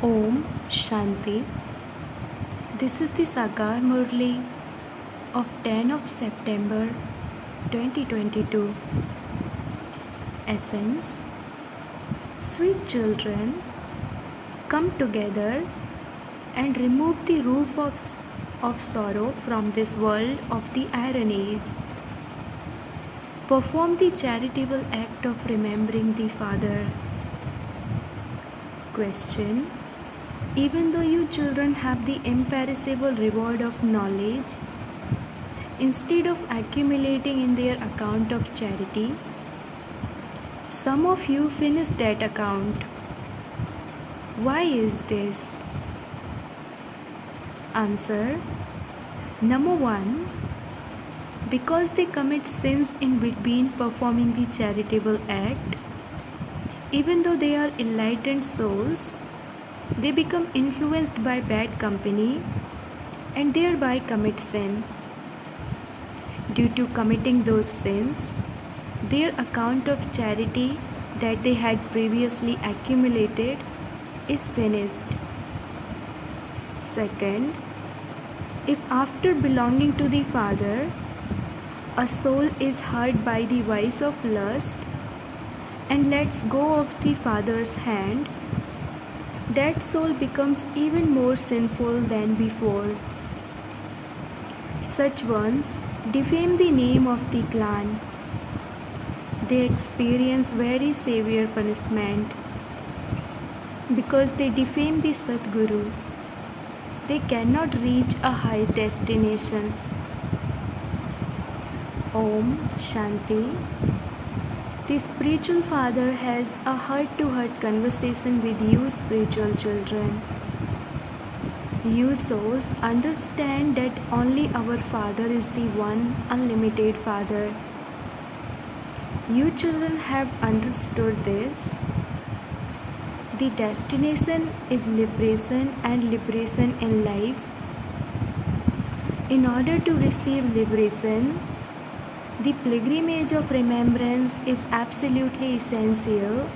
Om Shanti. This is the Sakar Murli of 10 of September 2022. Essence. Sweet children, come together and remove the roof of sorrow from this world of the ironies. Perform the charitable act of remembering the Father. Question. Even though you children have the imperishable reward of knowledge, instead of accumulating in their account of charity, some of you finish that account. Why is this? Answer. Number 1. Because they commit sins in between performing the charitable act. Even though they are enlightened souls, they become influenced by bad company and thereby commit sin. Due to committing those sins, their account of charity that they had previously accumulated is finished. Second, if after belonging to the Father, a soul is hurt by the vice of lust and lets go of the Father's hand, that soul becomes even more sinful than before. Such ones defame the name of the clan. They experience very severe punishment because they defame the Sadguru. They cannot reach a high destination. Om Shanti. The spiritual father has a heart-to-heart conversation with you spiritual children. You souls understand that only our Father is the one unlimited Father. You children have understood this. The destination is liberation and liberation in life. In order to receive liberation, the pilgrimage of remembrance is absolutely essential,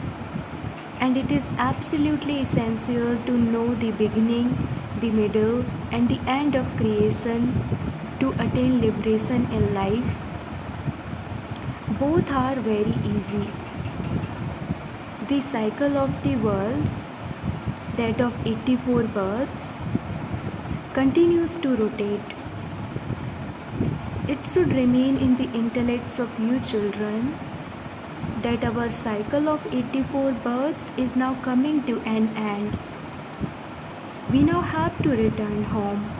and it is absolutely essential to know the beginning, the middle, and the end of creation to attain liberation in life. Both are very easy. The cycle of the world, that of 84 births, continues to rotate. It should remain in the intellects of you children that our cycle of 84 births is now coming to an end. We now have to return home.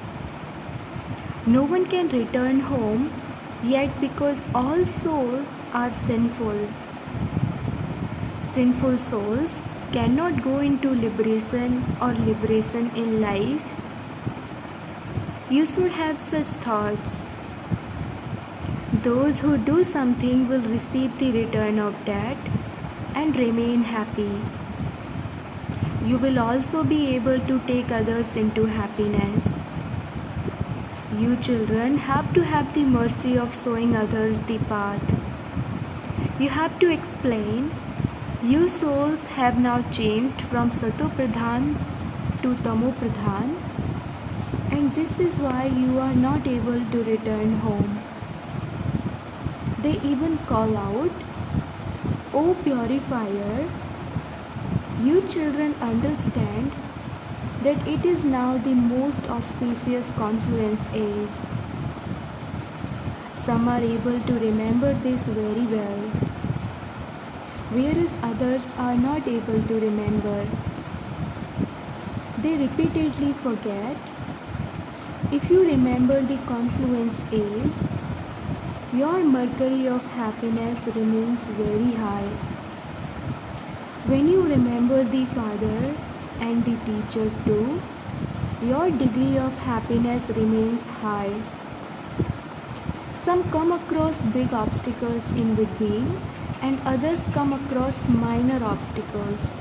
No one can return home yet because all souls are sinful. Sinful souls cannot go into liberation or liberation in life. You should have such thoughts. Those who do something will receive the return of that and remain happy. You will also be able to take others into happiness. You children have to have the mercy of showing others the path. You have to explain, you souls have now changed from Sato Pradhan to Tamo Pradhan, and this is why you are not able to return home. They even call out, O purifier, you children understand that it is now the most auspicious confluence age. Some are able to remember this very well, whereas others are not able to remember. They repeatedly forget. If you remember the confluence age, your mercury of happiness remains very high. When you remember the Father and the teacher too, your degree of happiness remains high. Some come across big obstacles in between, and others come across minor obstacles.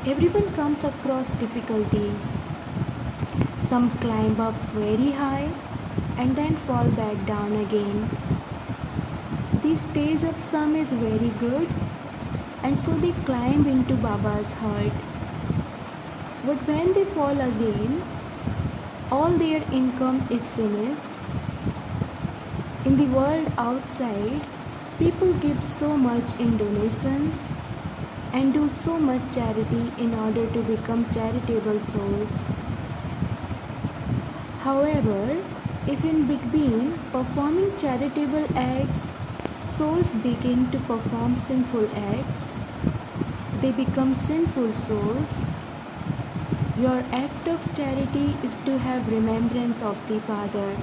Everyone comes across difficulties. Some climb up very high and then fall back down again. The stage of some is very good, and so they climb into Baba's heart. But when they fall again, all their income is finished. In the world outside, people give so much in donations and do so much charity in order to become charitable souls. However, if in between performing charitable acts, souls begin to perform sinful acts, they become sinful souls. Your act of charity is to have remembrance of the Father.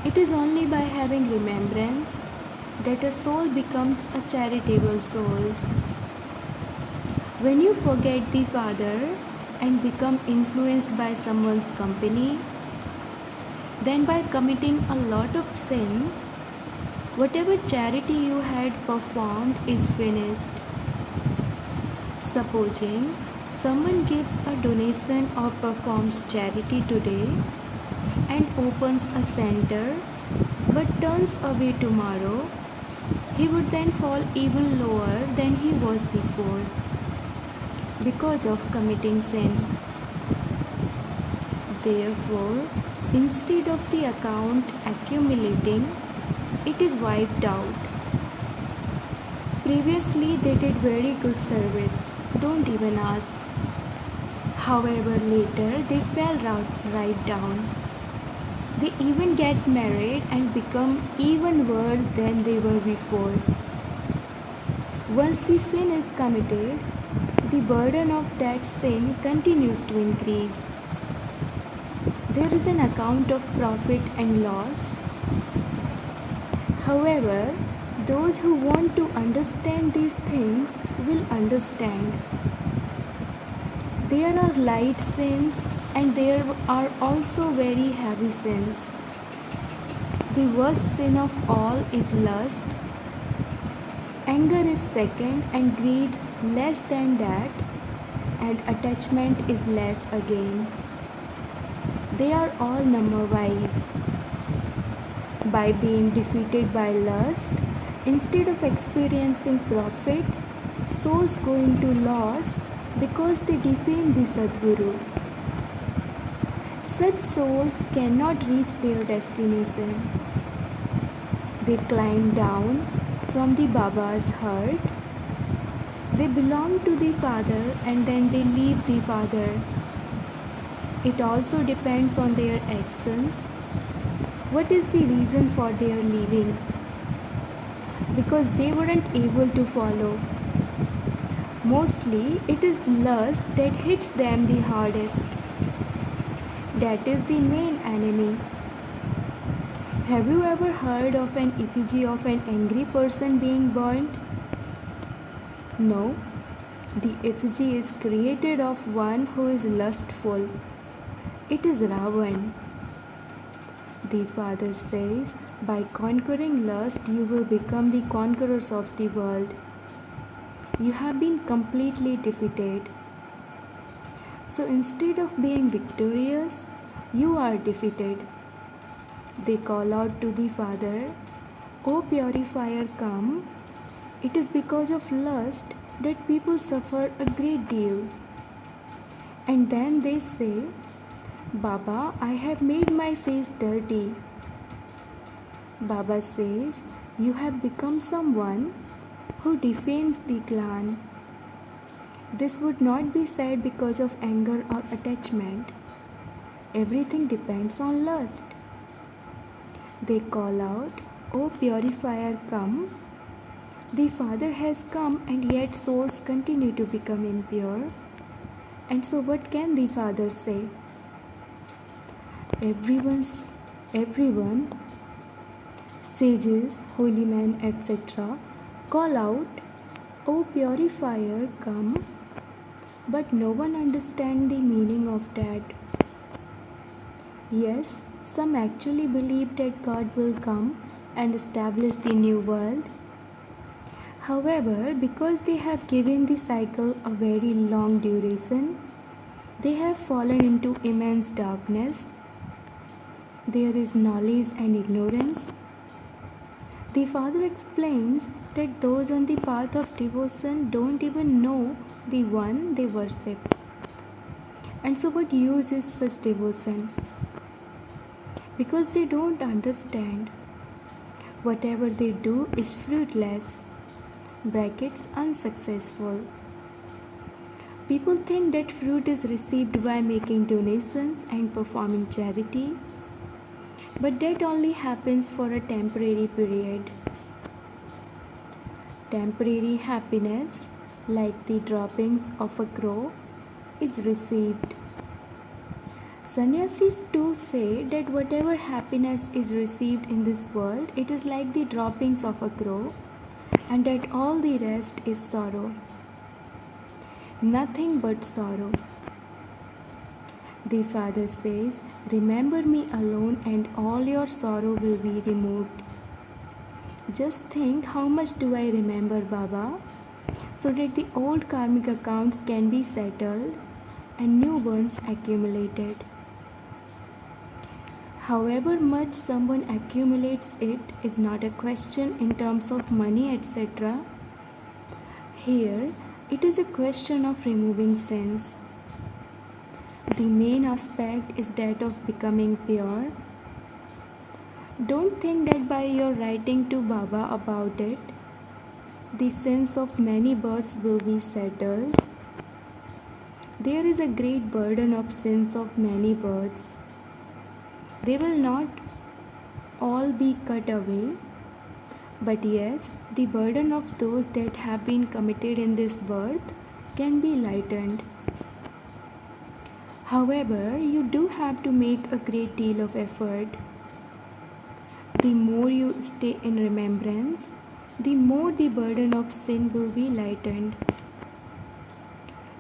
It is only by having remembrance that a soul becomes a charitable soul. When you forget the Father and become influenced by someone's company, then by committing a lot of sin, whatever charity you had performed is finished. Supposing someone gives a donation or performs charity today and opens a center but turns away tomorrow, he would then fall even lower than he was before because of committing sin. Therefore, instead of the account accumulating, it is wiped out. Previously, they did very good service, don't even ask. However, later they fell right down. They even get married and become even worse than they were before. Once the sin is committed, the burden of that sin continues to increase. There is an account of profit and loss. However, those who want to understand these things will understand. There are light sins and there are also very heavy sins. The worst sin of all is lust. Anger is second and greed less than that, and attachment is less again. They are all number-wise. By being defeated by lust, instead of experiencing profit, souls go into loss because they defame the Sadguru. Such souls cannot reach their destination. They climb down from the Baba's heart. They belong to the Father and then they leave the Father. It also depends on their actions. What is the reason for their leaving? Because they weren't able to follow. Mostly it is lust that hits them the hardest. That is the main enemy. Have you ever heard of an effigy of an angry person being burnt? No. The effigy is created of one who is lustful. It is Ravan. The Father says, by conquering lust, you will become the conquerors of the world. You have been completely defeated. So instead of being victorious, you are defeated. They call out to the Father, O purifier, come. It is because of lust that people suffer a great deal. And then they say, Baba, I have made my face dirty. Baba says, you have become someone who defames the clan. This would not be said because of anger or attachment. Everything depends on lust. They call out, O purifier, come. The Father has come and yet souls continue to become impure. And so what can the Father say? Everyone, sages, holy men, etc., call out, O purifier, come, but no one understands the meaning of that. Yes, some actually believe that God will come and establish the new world. However, because they have given the cycle a very long duration, they have fallen into immense darkness. There is knowledge and ignorance. The Father explains that those on the path of devotion don't even know the one they worship. And so what use is such devotion? Because they don't understand. Whatever they do is fruitless, brackets unsuccessful. People think that fruit is received by making donations and performing charity, but that only happens for a temporary period. Temporary happiness, like the droppings of a crow, is received. Sannyasis too say that whatever happiness is received in this world, it is like the droppings of a crow, and that all the rest is sorrow. Nothing but sorrow. The Father says, remember me alone and all your sorrow will be removed. Just think, how much do I remember Baba, so that the old karmic accounts can be settled and new ones accumulated. However much someone accumulates, it is not a question in terms of money, etc. Here, it is a question of removing sins. The main aspect is that of becoming pure. Don't think that by your writing to Baba about it, the sins of many births will be settled. There is a great burden of sins of many births. They will not all be cut away, but yes, the burden of those that have been committed in this birth can be lightened. However, you do have to make a great deal of effort. The more you stay in remembrance, the more the burden of sin will be lightened.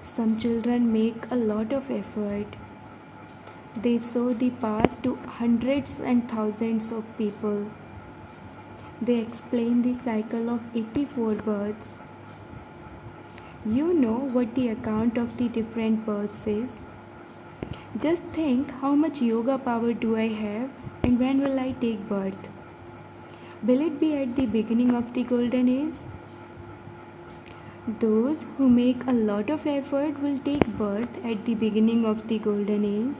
Some children make a lot of effort. They show the path to hundreds and thousands of people. They explain the cycle of 84 births. You know what the account of the different births is. Just think, how much yoga power do I have and when will I take birth? Will it be at the beginning of the golden age? Those who make a lot of effort will take birth at the beginning of the golden age.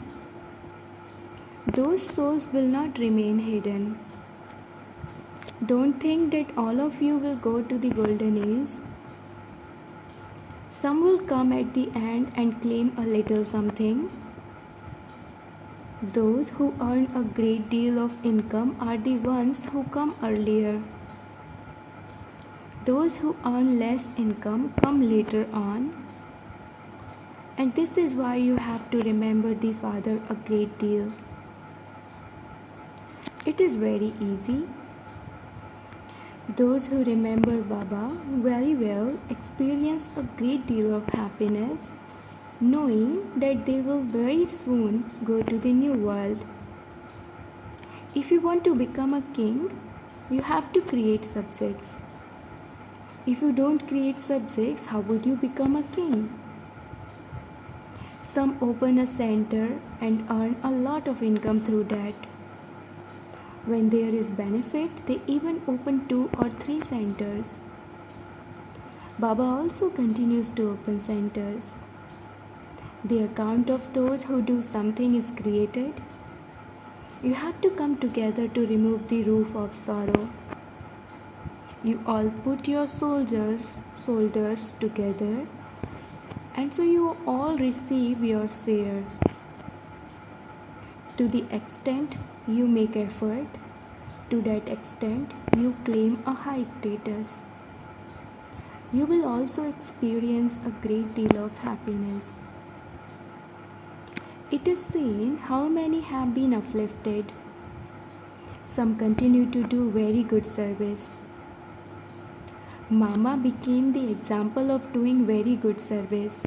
Those souls will not remain hidden. Don't think that all of you will go to the golden age. Some will come at the end and claim a little something. Those who earn a great deal of income are the ones who come earlier. Those who earn less income come later on. And this is why you have to remember the Father a great deal. It is very easy. Those who remember Baba very well experience a great deal of happiness, knowing that they will very soon go to the new world. If you want to become a king, you have to create subjects. If you don't create subjects, how would you become a king? Some open a center and earn a lot of income through that. When there is benefit, they even open 2 or 3 centers. Baba also continues to open centers. The account of those who do something is created. You have to come together to remove the roof of sorrow. You all put your shoulders together, and so you all receive your share. To the extent you make effort, to that extent you claim a high status. You will also experience a great deal of happiness. It is seen how many have been uplifted. Some continue to do very good service. Mama became the example of doing very good service,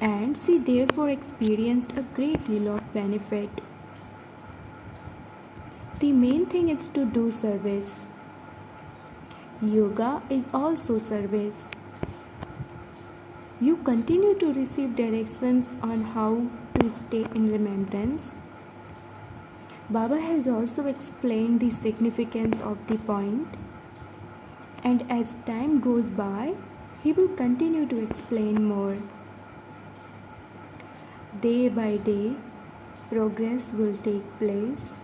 and she therefore experienced a great deal of benefit. The main thing is to do service. Yoga is also service. You continue to receive directions on how to stay in remembrance. Baba has also explained the significance of the point, and as time goes by, he will continue to explain more. Day by day, progress will take place.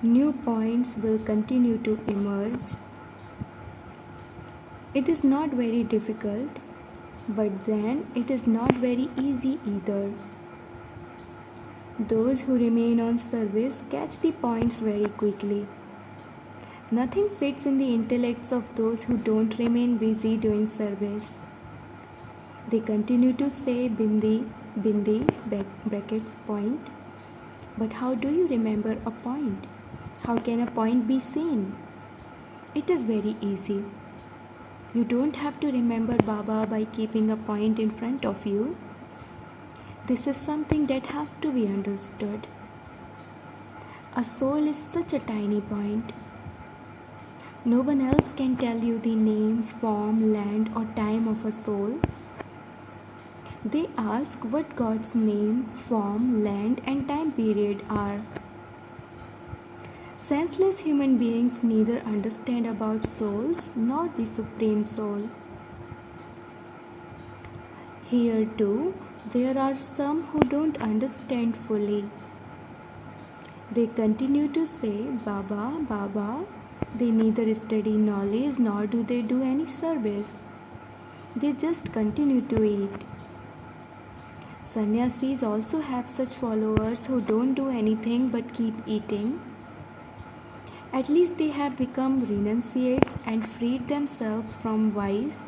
New points will continue to emerge. It is not very difficult, but then it is not very easy either. Those who remain on service catch the points very quickly. Nothing sits in the intellects of those who don't remain busy doing service. They continue to say bindi, brackets, point. But how do you remember a point? How can a point be seen? It is very easy. You don't have to remember Baba by keeping a point in front of you. This is something that has to be understood. A soul is such a tiny point. No one else can tell you the name, form, land, or time of a soul. They ask what God's name, form, land, and time period are. Senseless human beings neither understand about souls nor the Supreme Soul. Here too, there are some who don't understand fully. They continue to say, Baba, Baba. They neither study knowledge nor do they do any service. They just continue to eat. Sannyasis also have such followers who don't do anything but keep eating. At least they have become renunciates and freed themselves from vice.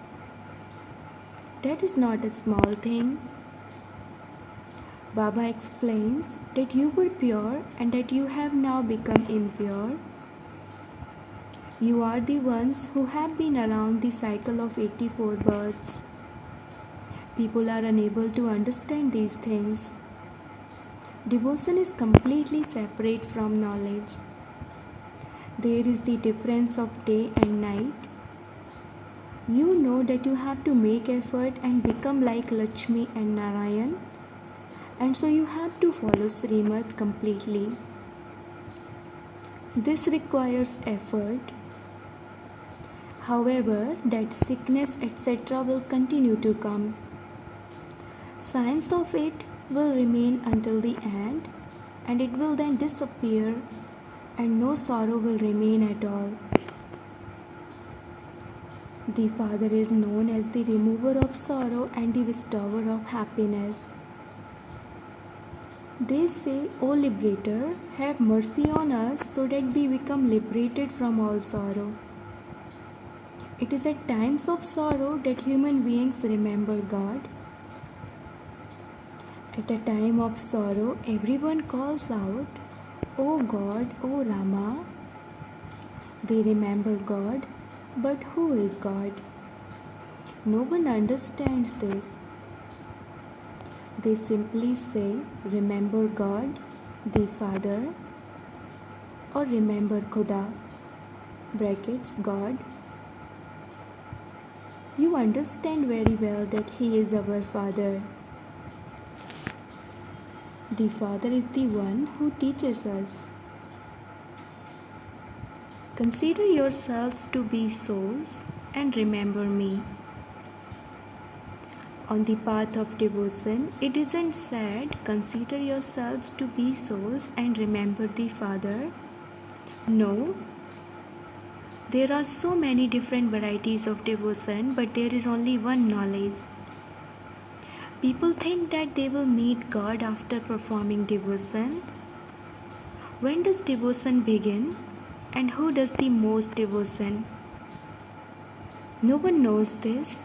That is not a small thing. Baba explains that you were pure and that you have now become impure. You are the ones who have been around the cycle of 84 births. People are unable to understand these things. Devotion is completely separate from knowledge. There is the difference of day and night. You know that you have to make effort and become like Lakshmi and Narayan, and so you have to follow Srimad completely. This requires effort. However, that sickness etc. will continue to come. Signs of it will remain until the end, and it will then disappear, and no sorrow will remain at all. The Father is known as the remover of sorrow and the bestower of happiness. They say, O Liberator, have mercy on us so that we become liberated from all sorrow. It is at times of sorrow that human beings remember God. At a time of sorrow, everyone calls out, O God, O Rama. They remember God, but who is God? No one understands this. They simply say, remember God, the Father, or remember Khuda, brackets, God. You understand very well that He is our Father. The Father is the one who teaches us. Consider yourselves to be souls and remember me. On the path of devotion, it isn't said, consider yourselves to be souls and remember the Father. No. There are so many different varieties of devotion, but there is only one knowledge. People think that they will meet God after performing devotion. When does devotion begin? And who does the most devotion? No one knows this.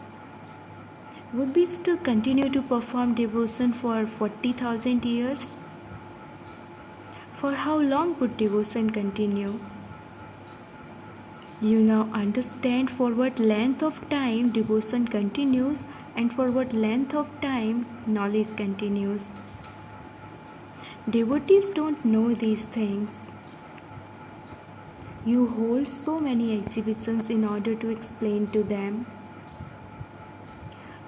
Would we still continue to perform devotion for 40,000 years? For how long would devotion continue? You now understand for what length of time devotion continues and for what length of time knowledge continues. Devotees don't know these things. You hold so many exhibitions in order to explain to them.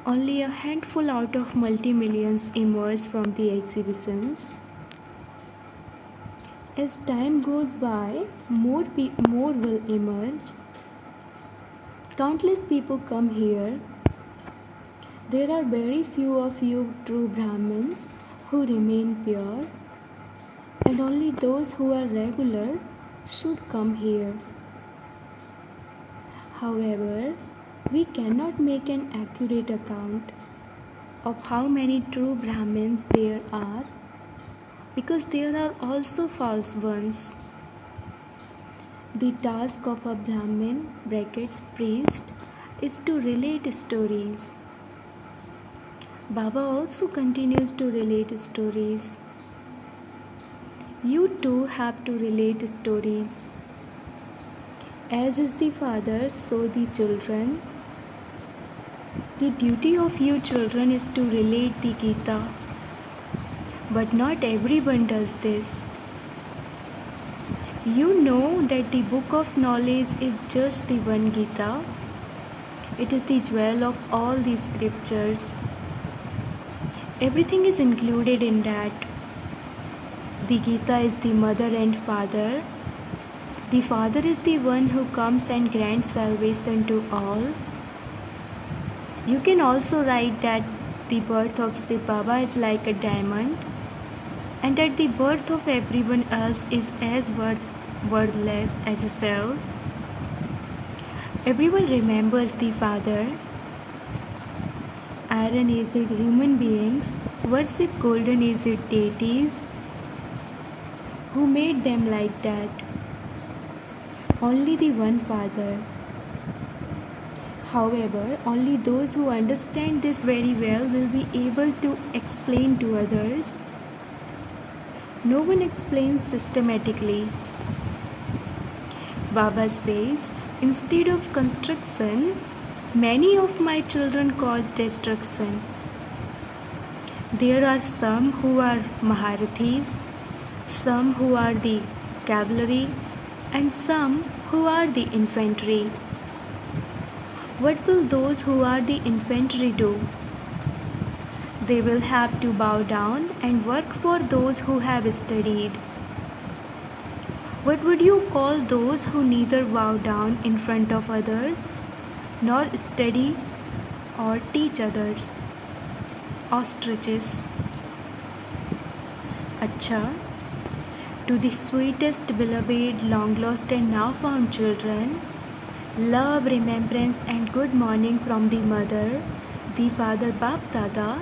Only a handful out of multi-millions emerge from the exhibitions. As time goes by, more will emerge. Countless people come here. There are very few of you true Brahmins who remain pure, and only those who are regular should come here. However, we cannot make an accurate account of how many true Brahmins there are, because there are also false ones. The task of a Brahmin (priest) is to relate stories. Baba also continues to relate stories. You too have to relate stories. As is the father, so the children. The duty of you children is to relate the Gita. But not everyone does this. You know that the book of knowledge is just the one Gita. It is the jewel of all the scriptures. Everything is included in that. The Gita is the mother and father. The father is the one who comes and grants salvation to all. You can also write that the birth of Shiv Baba is like a diamond, and that the birth of everyone else is as worthless as a cell. Everyone remembers the father. Iron-aged human beings worship golden-aged deities. Who made them like that? Only the one Father. However, only those who understand this very well will be able to explain to others. No one explains systematically. Baba says, instead of construction, many of my children cause destruction. There are some who are Maharathis, some who are the cavalry, and some who are the infantry. What will those who are the infantry do? They will have to bow down and work for those who have studied. What would you call those who neither bow down in front of others, nor study or teach others? Ostriches. Acha. To the sweetest, beloved, long lost and now found children, love, remembrance and good morning from the mother, the father Bap Dada.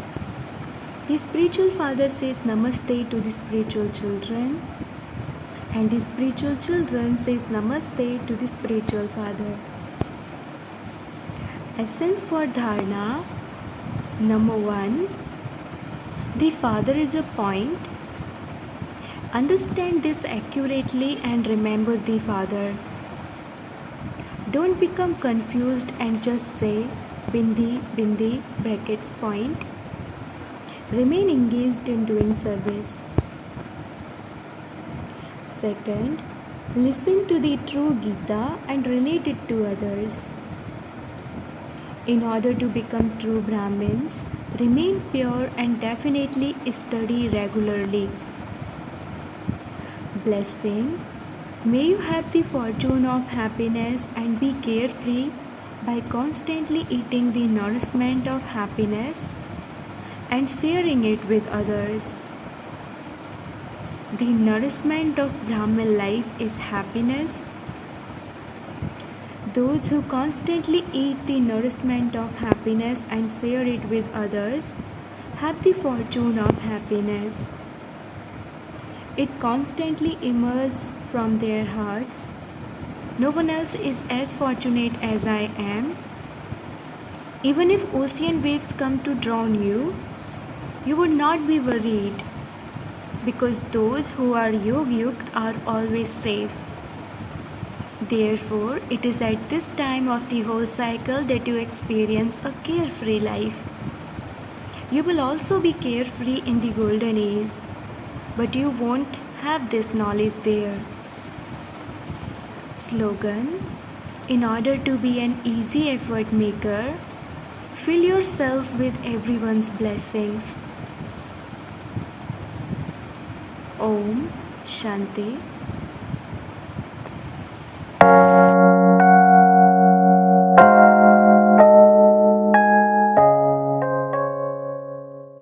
The spiritual father says Namaste to the spiritual children, and the spiritual children says Namaste to the spiritual father. Essence for Dharana. Number 1. The father is a point. Understand this accurately and remember the father. Don't become confused and just say Bindi, Bindi, point. Remain engaged in doing service. Second, listen to the true Gita and relate it to others. In order to become true Brahmins, remain pure and definitely study regularly. Blessing. May you have the fortune of happiness and be carefree by constantly eating the nourishment of happiness and sharing it with others. The nourishment of Brahmin life is happiness. Those who constantly eat the nourishment of happiness and share it with others have the fortune of happiness. It constantly emerges from their hearts. No one else is as fortunate as I am. Even if ocean waves come to drown you, you would not be worried, because those who are Yog-Yukt are always safe. Therefore, it is at this time of the whole cycle that you experience a carefree life. You will also be carefree in the golden age, but you won't have this knowledge there. Slogan. In order to be an easy effort maker, fill yourself with everyone's blessings. Om Shanti.